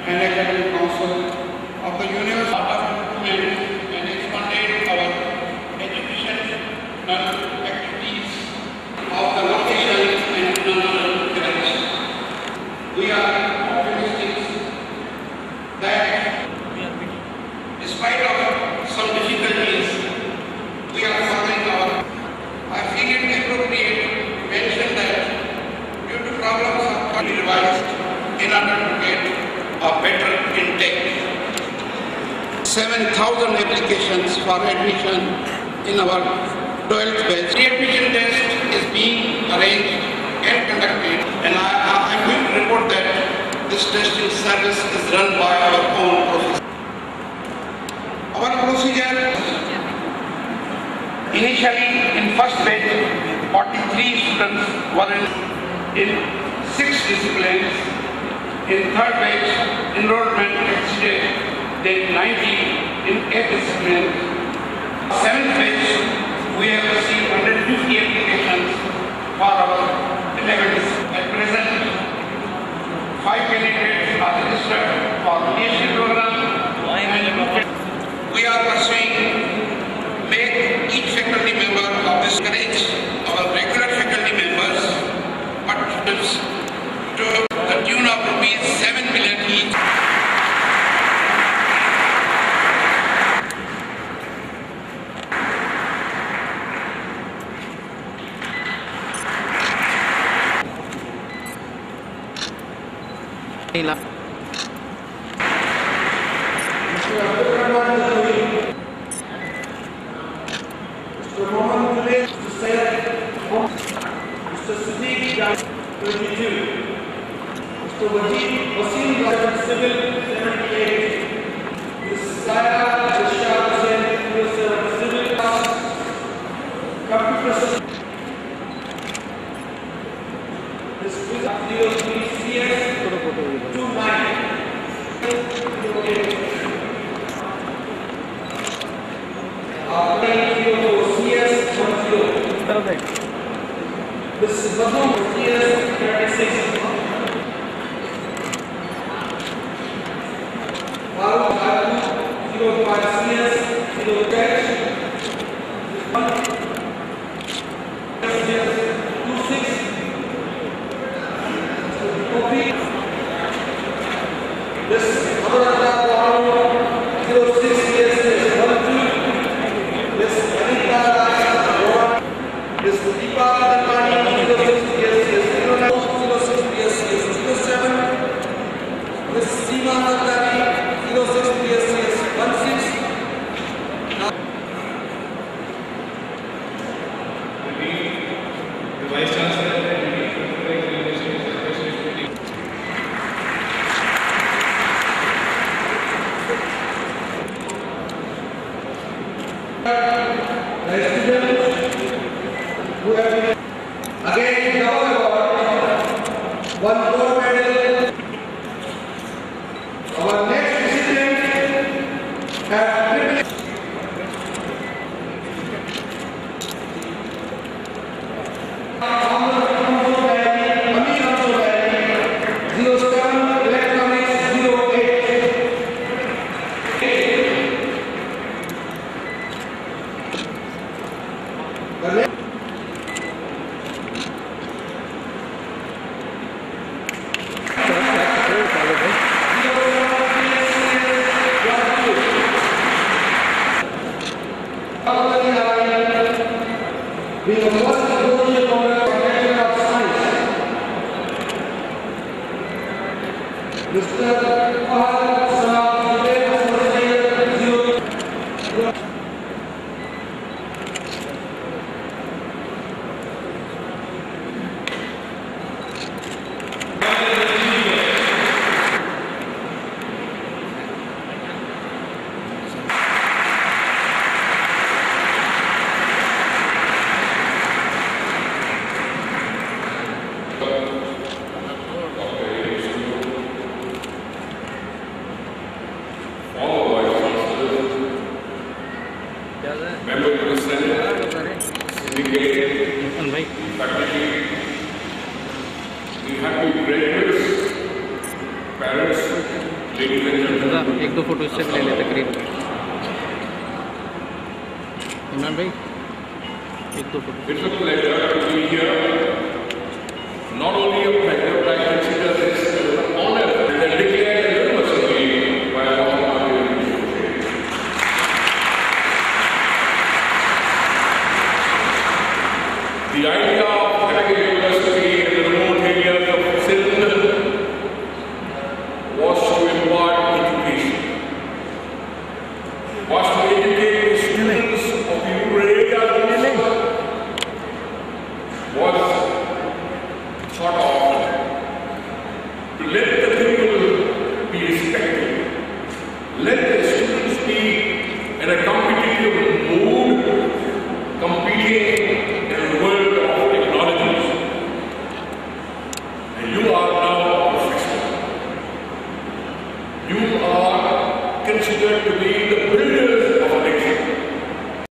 and Academic Council of the University of Improvement and expanded our educational activities of the location and national college. We are optimistic that despite of some difficulties, we are following our. I feel it appropriate to mention that due to problems of quality revised in order to get a better intake. 7,000 applications for admission in our 12th batch. The admission test is being arranged and conducted, and I'm going to report that this testing service is run by our own professor. Our procedure, initially in first batch, 43 students were in 6 disciplines. In third batch, enrollment exceeded than 90 in 8 disciplines. 7th batch, we have received 150 applications for our 11 disciplines. At present, 5 candidates are registered for PhD program, and we are pursuing make each faculty member of this college our regular faculty members, but to the tune of rupees 7 million each. We have to graduates, parents, एक दो photo इससे भी ले लेते करीब। इमरान भाई एक दो photo. It's a pleasure to be here. Not only a pleasure, but I consider this an honor that declared universally by all our universities. The idea of having a university in the remote areas of Sindh was to impart education, was to educate the students of the rural areas, was sort of to let the people be respected, let the students be in a competitive mood, competing in the world of technologies. And you are now a professor. You are considered to be the brilliant